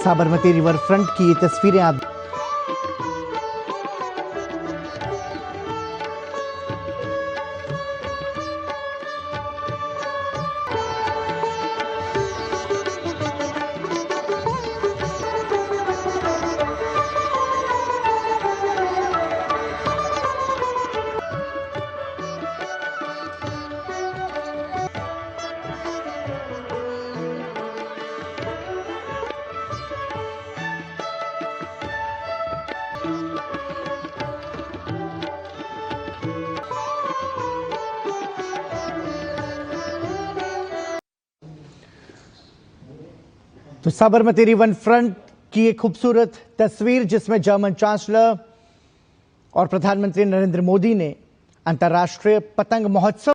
Sabarmati river front की ये तस्वीरें आप तो साबरमती रिवर फ्रंट की एक खूबसूरत तस्वीर जिसमें जर्मन चांसलर और प्रधानमंत्री नरेंद्र मोदी ने अंतर्राष्ट्रीय पतंग महोत्सव